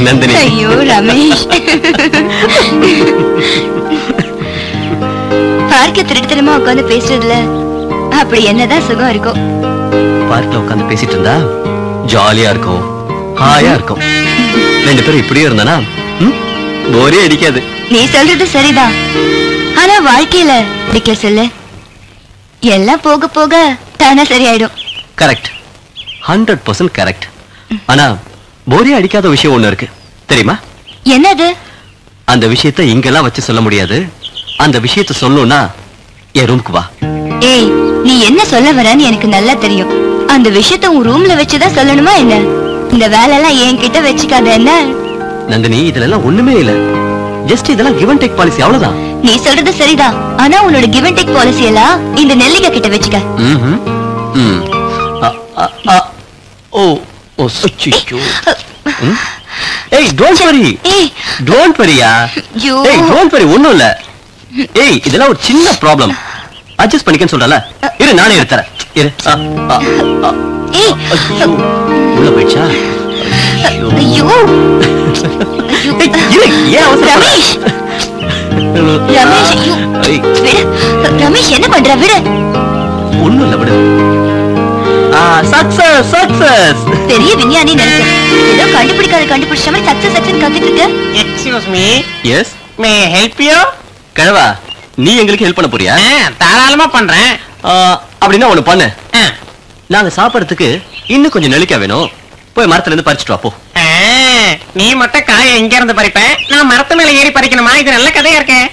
நந்தினி. ஐயோ ரமேஷ், பார்க்க திருட்டுத்தனமா உட்காந்து பேசுறதுல அப்படி என்னதான் சுகம் இருக்கும்? பார்க்ல உட்காந்து பேசிட்டு இருந்தா ஜாலியா இருக்கும், ஹாயா இருக்கும். ரெண்டு பேரும் இப்படியே இருந்தானா போரே அடிக்காது. நீ சொல்றது சரிதான், ஆனா வாழ்க்கையில பிடிக்க சொல்லு, எல்லாம் போக போக தானா சரியாயிடும். Correct, 100% correct. ஆனா போரே அடிக்காத விஷயம் ஒண்ணு இருக்கு தெரியுமா? என்னது? அந்த விஷயத்தை இங்கெல்லாம் வச்சு சொல்ல முடியாது. அந்த விஷயத்தை சொல்லணும்னா என் ரூமுக்கு வா. ஏய், நீ என்ன சொல்ல வரன்னு எனக்கு நல்லா தெரியும். அந்த விஷயத்தை உன் ரூம்ல வச்சுதான் சொல்லணுமா என்ன? இந்த வேலை எல்லாம் என்கிட்ட வச்சுக்காத என்ன? நந்தினி, இதுல எல்லாம் ஒண்ணுமே இல்ல. ஜஸ்ட் இதெல்லாம் கிவ் அண்ட் டேக் பாலிசி, அவ்வளவுதான். நீ சொல்றது சரிதான், ஆனா உன்னோட கிவ் அண்ட் டேக் பாலிசி எல்லாம் இந்த நெல்லிகா கிட்ட வச்சுக்க. ஓ ஓ சச்சிச்சோ. ஏய் டோன்ட் வரி, டோன்ட் வரியா. ஏய் டோன்ட் வரி, ஒண்ணும் இல்ல. ஏய் இதெல்லாம் ஒரு சின்ன ப்ராப்ளம், அட்ஜஸ்ட் பண்ணிக்கன்னு சொல்றல. இரு நானே எடுத்துறேன். இரு. ஏய் உள்ள போயிச்சா? ஐயோ ஐயோ இரு, ஏன் அவசரம்? ரமேஷ், ரமேஷ், ஐயோ விடு. ரமேஷ் என்ன பண்ற? விடு. ஒண்ணும் இல்ல, விடு. Success success. பெரிய விஞ்ஞானி நினைச்சேன், ஏதோ கண்டுபிடிச்ச மாதிரி சக்சஸ் சக்சஸ் கத்திட்டு இருக்க. Excuse me. Yes, may help you? கழவா, நீ எங்களுக்கு ஹெல்ப் பண்ண போறியா? தாராளமா பண்றேன். அப்படின்னா ஒண்ணு பண்ணு. நாங்க சாப்பிடறதுக்கு இன்னும் கொஞ்சம் நெல்லிக்காய் வேணும். போய் மரத்துல இருந்து பறிச்சுட்டு வா போ. நீ மட்டும் காய எங்க இருந்து பறிப்ப? நான் மரத்து மேல ஏறி பறிக்கணுமா? இது நல்ல கதையா இருக்கேன்.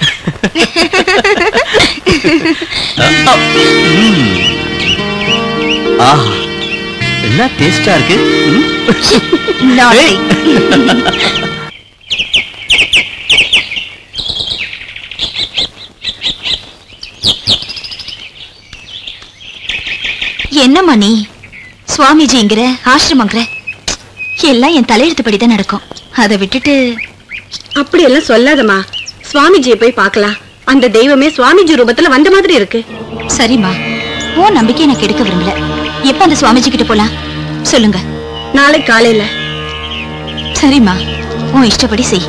ஆஹா, என்ன டேஸ்டா இருக்கு. என்னம்மா நீ சுவாமிஜிங்கிற ஆசிரமங்கிற எல்லாம் என் தலையெழுத்துப்படிதான் நடக்கும். அதை விட்டுட்டு அப்படி எல்லாம் சொல்லாதம்மா. சுவாமிஜியை போய் பார்க்கலாம். அந்த தெய்வமே சுவாமிஜி ரூபத்துல வந்த மாதிரி இருக்கு. சரிம்மா, உன் நம்பிக்கை எனக்கு எடுக்க விரும்பல. எப்ப அந்த சுவாமிஜி கிட்ட போலாம் சொல்லுங்க? நாளை காலையில. சரிம்மா, உன் இஷ்டப்படி செய்.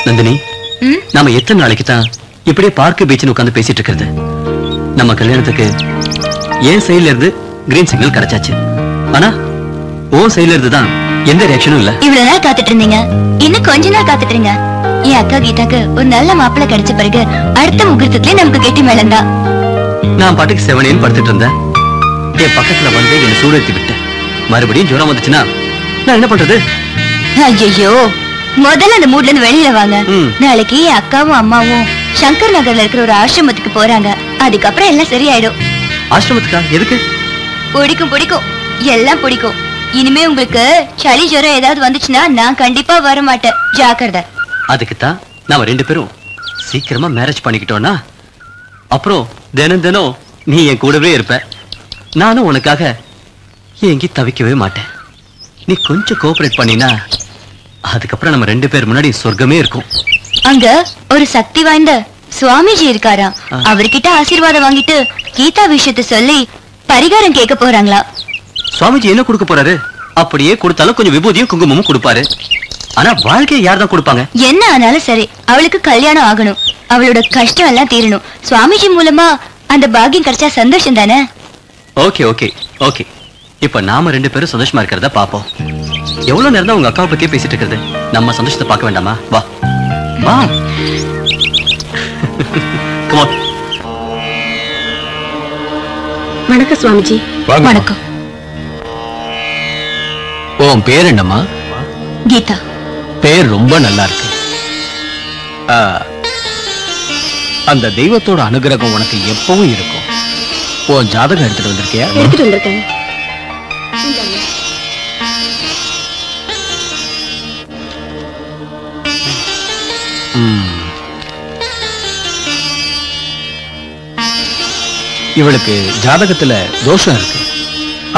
நந்தினி, நாம எத்தனை நாளைக்கு தான் இப்படியே பார்க்க பீச்னு உட்காந்து பேசிட்டு இருக்கிறது? நம்ம கல்யாணத்துக்கு என் சைடுல இருந்து கிரீன் சிக்னல் கிடைச்சாச்சு. ஆனா உன் சைடுல இருந்து தான் எந்த ரியாக்ஷனும் இல்ல. இவ்வளவு நாள் காத்துட்டு இருந்தீங்க, இன்னும் கொஞ்ச நாள் காத்துட்டு இருங்க. என் அக்கா கீதாக்கு ஒரு நல்ல மாப்பிள்ளை கிடைச்ச பிறகு அடுத்த முகூர்த்தத்திலே நமக்கு கெட்டி மேளந்தா. நான் பாட்டுக்கு செவனேன்னு படுத்துட்டு இருந்தேன். என் பக்கத்துல வந்து என்ன சூடேத்தி விட்ட. மறுபடியும் ஜுரம் வந்துச்சுன்னா நான் என்ன பண்றது? ஐயோ, முதல்ல அந்த மூட்ல இருந்து வெளியில வாங்க. நாளைக்கு என் அக்காவும் அம்மாவும் சங்கர் நகர்ல இருக்கிற ஒரு ஆசிரமத்துக்கு போறாங்க. அதுக்கப்புறம் எல்லாம் சரியாயிடும். ஆசிரமத்துக்கா? எதுக்கு? பிடிக்கும் பிடிக்கும், எல்லாம் பிடிக்கும். இனிமே உங்களுக்கு சளி ஜுரம் ஏதாவது வந்துச்சுன்னா நான் கண்டிப்பா வர மாட்டேன், ஜாக்கிரதை. அதுக்குத்தான் நாம ரெண்டு பேரும் சீக்கிரமா மேரேஜ் பண்ணிக்கிட்டோம்னா அப்புறம் தினம் தினம் நீ என் கூடவே இருப்ப. நானும் உனக்காக எங்கி தவிக்கவே மாட்டேன். நீ கொஞ்சம் கோஆபரேட் பண்ணினா அதுக்கப்புறம் நம்ம ரெண்டு பேர் முன்னாடி சொர்க்கமே இருக்கும். அங்க ஒரு சக்தி வாய்ந்த சுவாமிஜி இருக்காரா, அவர்கிட்ட ஆசீர்வாதம் வாங்கிட்டு கீதா விஷயத்தை சொல்லி பரிகாரம் கேட்க போறாங்களா. சுவாமிஜி என்ன கொடுக்க போறாரு? அப்படியே கொடுத்தாலும் கொஞ்சம் விபூதியும் குங்குமமும் கொடுப்பாரு. ஆனா வாழ்க்கையை யார் தான் கொடுப்பாங்க? என்ன ஆனாலும் சரி, அவளுக்கு கல்யாணம் ஆகணும், அவளோட கஷ்டம் எல்லாம் தீரணும். சுவாமிஜி மூலமா அந்த பாக்கியம் கிடைச்சா சந்தோஷம் தானே. ஓகே ஓகே ஓகே, இப்ப நாம ரெண்டு பேரும் சந்தோஷமா இருக்கிறத பாப்போம். எவ்வளவு நேரம் தான் உங்க அக்காவை பத்தியே பேசிட்டு இருக்கிறது? நம்ம சந்தோஷத்தை பார்க்க வேண்டாமா? வா வா. Come on. வணக்கம் சுவாமிஜி. வணக்கம். உன் பேர் என்னம்மா? கீதா. பேர் ரொம்ப நல்லா இருக்கு. அந்த தெய்வத்தோட அனுகிரகம் உனக்கு எப்பவும் இருக்கும். உன் ஜாதகம் எடுத்துட்டு வந்திருக்கியா? எடுத்துட்டு வந்திருக்கேன். இவளுக்கு ஜாதகத்துல தோஷம் இருக்கு.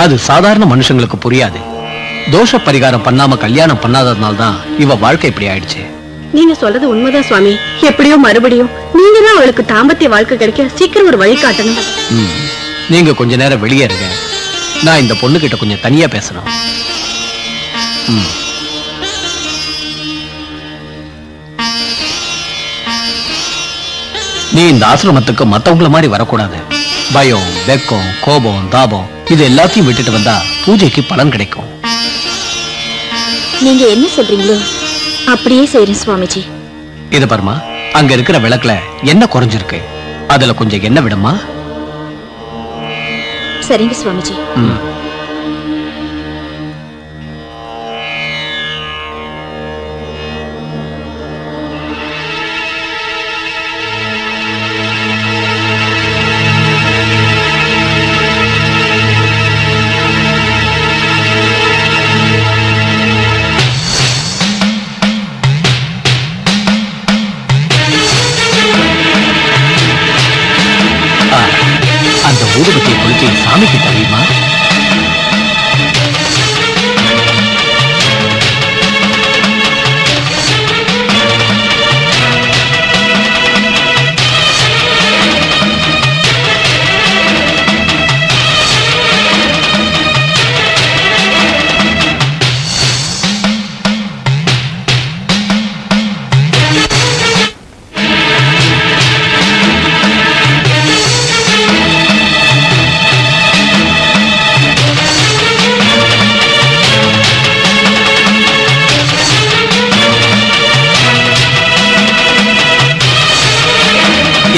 அது சாதாரண மனுஷங்களுக்கு புரியாது. தோஷ பரிகாரம் பண்ணாம கல்யாணம் பண்ணாததுனால தான் இவ வாழ்க்கை இப்படி ஆயிடுச்சு. நீங்க சொல்றது உண்மைதான் சுவாமி. எப்படியோ மறுபடியும் நீங்க தான் அவளுக்கு தாம்பத்திய வாழ்க்கை கிடைக்க சீக்கிரம் ஒரு வழி காட்டணும். நீங்க கொஞ்ச நேரம் வெளியே இருங்க. நான் இந்த பொண்ணு கிட்ட கொஞ்சம் தனியா பேசணும். நீ இந்த ஆசிரமத்துக்கு மத்தவங்கள மாதிரி வரக்கூடாது. பயம், வெக்கம், கோபம், தாபம் இது எல்லாத்தையும் விட்டுட்டு வந்தா பூஜைக்கு பலன் கிடைக்கும். நீங்க என்ன சொல்றீங்களோ அப்படியே செய்யறேன் சுவாமிஜி. இது பாருமா, அங்க இருக்கிற விளக்குல என்ன குறைஞ்சிருக்கு, அதுல கொஞ்சம் எண்ணெய் விடுமா. சரிங்க சுவாமிஜி. அந்த ஊதுபத்தியை கொளுத்தி சாமிக்கு தெரியுமா?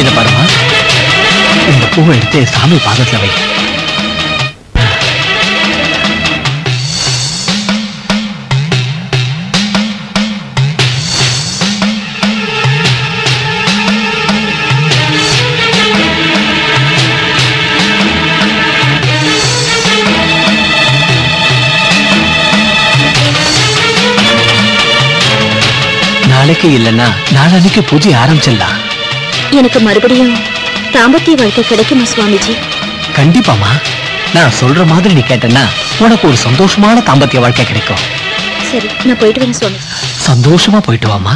இத பாருமா, இந்த பூவை எடுத்து சாமி பாதத்துல வை. நாளைக்கு இல்லைன்னா நாளைக்கு பூஜை ஆரம்பிச்சிடலாம். எனக்கு மறுபடியும் தாம்பத்திய வாழ்க்கை கிடைக்குமா சுவாமிஜி? கண்டிப்பாமா. நான் சொல்ற மாதிரி நீ கேட்டனா உனக்கு ஒரு சந்தோஷமான தாம்பத்திய வாழ்க்கை கிடைக்கும். சரி, நான் போயிட்டு வரேன் சுவாமி. சந்தோஷமா போயிட்டு வாமா.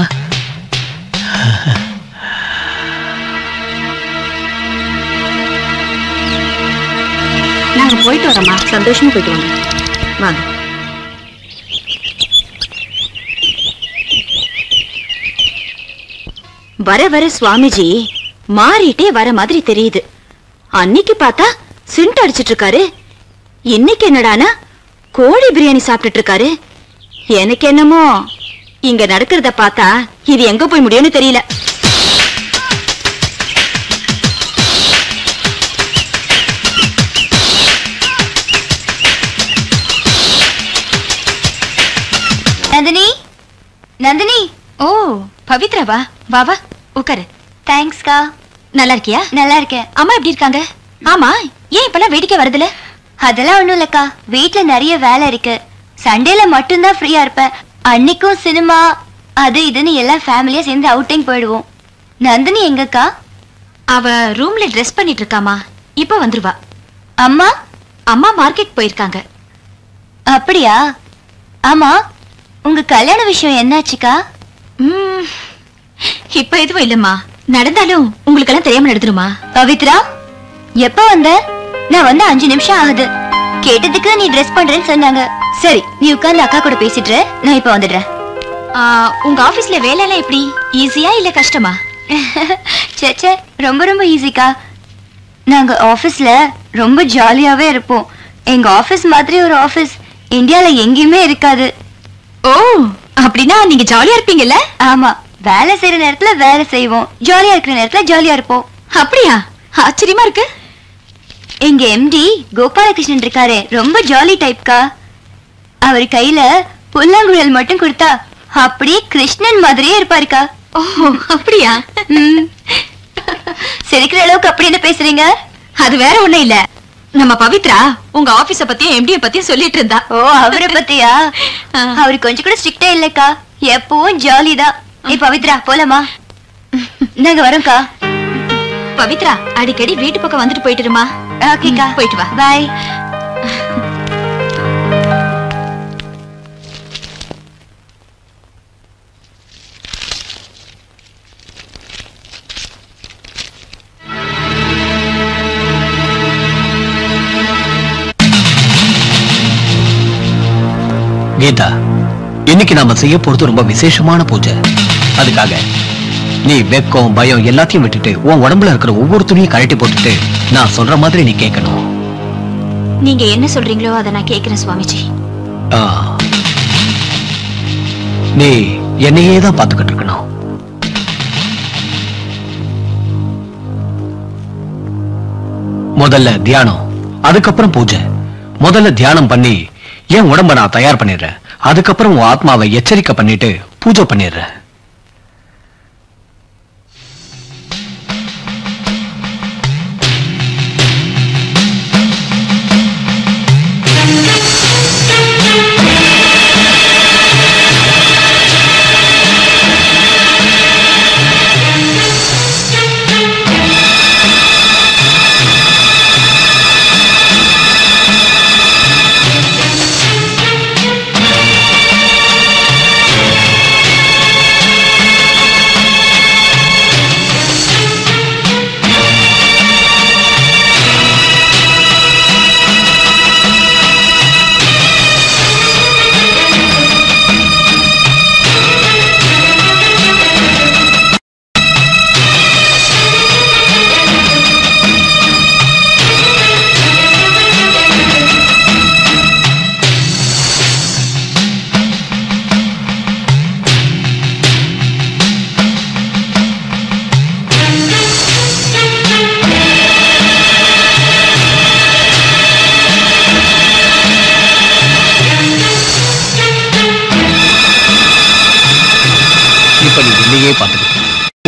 நாங்க போயிட்டு வரோம்மா. சந்தோஷமா போயிட்டு வாங்க. வாங்க. வர வர சுவாமிஜி மாறிட்டே வர மாதிரி தெரியுது. அன்னைக்கு பார்த்தா சிண்ட் அடிச்சிட்டு இருக்காரு, இன்னைக்கு என்னடானா கோழி பிரியாணி சாப்பிட்டுட்டு இருக்காரு. எனக்கு என்னமோ இங்க நடக்கிறத பார்த்தா இது எங்க போய் முடியும்னு தெரியல. நந்தினி, நந்தினி. ஓ பவித்ராவா, வா வா உட்காரு. தேங்க்ஸ்க்கா. நல்லா இருக்கியா? நல்லா இருக்கேன். அம்மா எப்படி இருக்காங்க? ஆமா, ஏன் இப்பெல்லாம் வேடிக்கை வருதுல? அதெல்லாம் ஒண்ணும் இல்லக்கா, வீட்டுல நிறைய வேலை இருக்கு. சண்டேல மட்டும்தான் ஃப்ரீயா இருப்பேன். அன்னைக்கும் சினிமா அது இதுன்னு எல்லாம் ஃபேமிலியா சேர்ந்து அவுட்டிங் போயிடுவோம். நந்தினி எங்கக்கா? அவ ரூம்ல ட்ரெஸ் பண்ணிட்டு இருக்காமா, இப்ப வந்துருவா. அம்மா? அம்மா மார்க்கெட் போயிருக்காங்க. அப்படியா? ஆமா, உங்க கல்யாண விஷயம் என்னாச்சுக்கா? இப்ப எதுவும் இல்லம்மா, நடந்தாலும் உங்களுக்கு எல்லாம் தெரியாம நடந்துருமா? பவித்ரா, எப்ப வந்த? நான் வந்து 5 நிமிஷம் ஆகுது. கேட்டதுக்கு நீ ட்ரெஸ் பண்றேன்னு சொன்னாங்க. சரி, நீ உட்கார்ந்து அக்கா கூட பேசிட்டு, நான் இப்ப வந்துடுறேன். உங்க ஆபீஸ்ல வேலை எல்லாம் எப்படி, ஈஸியா இல்ல கஷ்டமா? சேச்சே, ரொம்ப ரொம்ப ஈஸிக்கா. நாங்க ஆபீஸ்ல ரொம்ப ஜாலியாவே இருப்போம். எங்க ஆபீஸ் மாதிரி ஒரு ஆபீஸ் இந்தியால எங்கேயுமே இருக்காது. ஓ, அப்படின்னா நீங்க ஜாலியா இருப்பீங்கல்ல? ஆமா, வேலை செய்யற நேரத்துல வேலை செய்வோம், ஜாலியா இருக்கிற நேரத்துல ஜாலியா இருப்போம். அப்படியா? ஆச்சரியமா இருக்கு. எங்க எம்டி கோபாலகிருஷ்ணன் இருக்காரு, ரொம்ப ஜாலி டைப்கா. அவர் கையில புல்லாங்குழல் மட்டும் கொடுத்தா அப்படியே கிருஷ்ணன் மாதிரியே இருப்பாருக்கா. ஓ அப்படியா? சிரிக்கிற அளவுக்கு அப்படி என்ன பேசுறீங்க? அது வேற ஒண்ணும் இல்ல, நம்ம பவித்ரா உங்க ஆபீஸ பத்தியும் எம்டிய பத்தியும் சொல்லிட்டு இருந்தா. ஓ, அவரை பத்தியா? அவரு கொஞ்சம் கூட ஸ்ட்ரிக்டா இல்லக்கா, எப்பவும் ஜாலிதான். பவித்ரா போலாமா? நாங்க வரோம்க்கா. பவித்ரா, அடிக்கடி வீட்டு பக்கம் வந்துட்டு போயிட்டுருமா? ஓகேக்கா, போயிட்டு வா. பாய். கீதா, இன்னைக்கு நாம செய்ய போறது ரொம்ப விசேஷமான பூஜை. அதுக்காக நீ வெக்கம் பயம் எல்லாத்தையும் விட்டுட்டு உன் உடம்புல இருக்கிற ஒவ்வொரு துணியும் கழட்டி போட்டுட்டு நான் சொல்ற மாதிரி நீ கேட்கணும். நீங்க என்ன சொல்றீங்களோ அதை நான் கேட்கிறேன் சுவாமிஜி. நீ என்னையே தான் பார்த்துக்கிட்டு இருக்கணும். முதல்ல தியானம், அதுக்கப்புறம் பூஜை. முதல்ல தியானம் பண்ணி என் உடம்ப நான் தயார் பண்ணிடுறேன். அதுக்கப்புறம் உன் ஆத்மாவை எச்சரிக்கை பண்ணிட்டு பூஜை பண்ணிடுறேன்.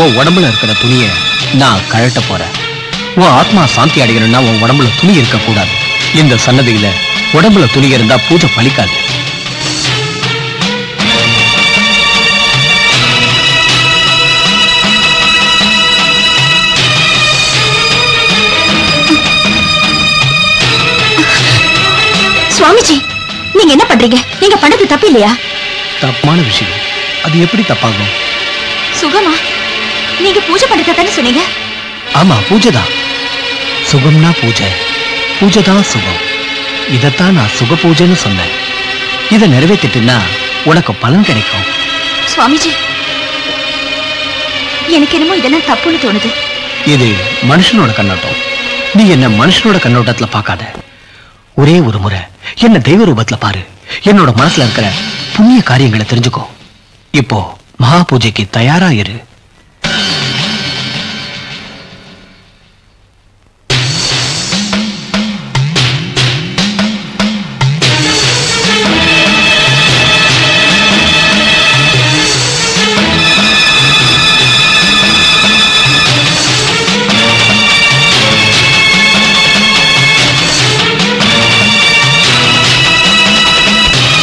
உன் உடம்புல இருக்கிற துணியை நான் கழட்ட போறேன். உன் ஆத்மா சாந்தி அடையணும்னா உன் உடம்புல துணி இருக்க கூடாது. இந்த சன்னதியில உடம்புல துணி இருந்தா பூஜை பலிக்காது. சுவாமிஜி, நீங்க என்ன பண்றீங்க? நீங்க பண்ணது தப்பு இல்லையா? தப்பான விஷயம். அது எப்படி தப்பாகும்? சுகமா? நீங்க பூஜை பண்றதானே சொன்னீங்க? ஆமா, பூஜைதான். சுகம்னா பூஜை, பூஜைதான் சுகம். இதத்தான் நான் சுக பூஜைன்னு சொன்னேன். இதை நிறைவேற்றிட்டுன்னா உனக்கு பலன் கிடைக்கும். சுவாமிஜி, எனக்கு என்னமோ இதெல்லாம் தப்புன்னு தோணுது. இது மனுஷனோட கண்ணோட்டம். நீ என்ன மனுஷனோட கண்ணோட்டத்துல பார்க்காத. ஒரே ஒரு முறை என்ன தெய்வ ரூபத்துல பாரு. என்னோட மனசுல இருக்கிற புண்ணிய காரியங்களை தெரிஞ்சுக்கோ. இப்போ மகா பூஜைக்கு தயாரா இரு.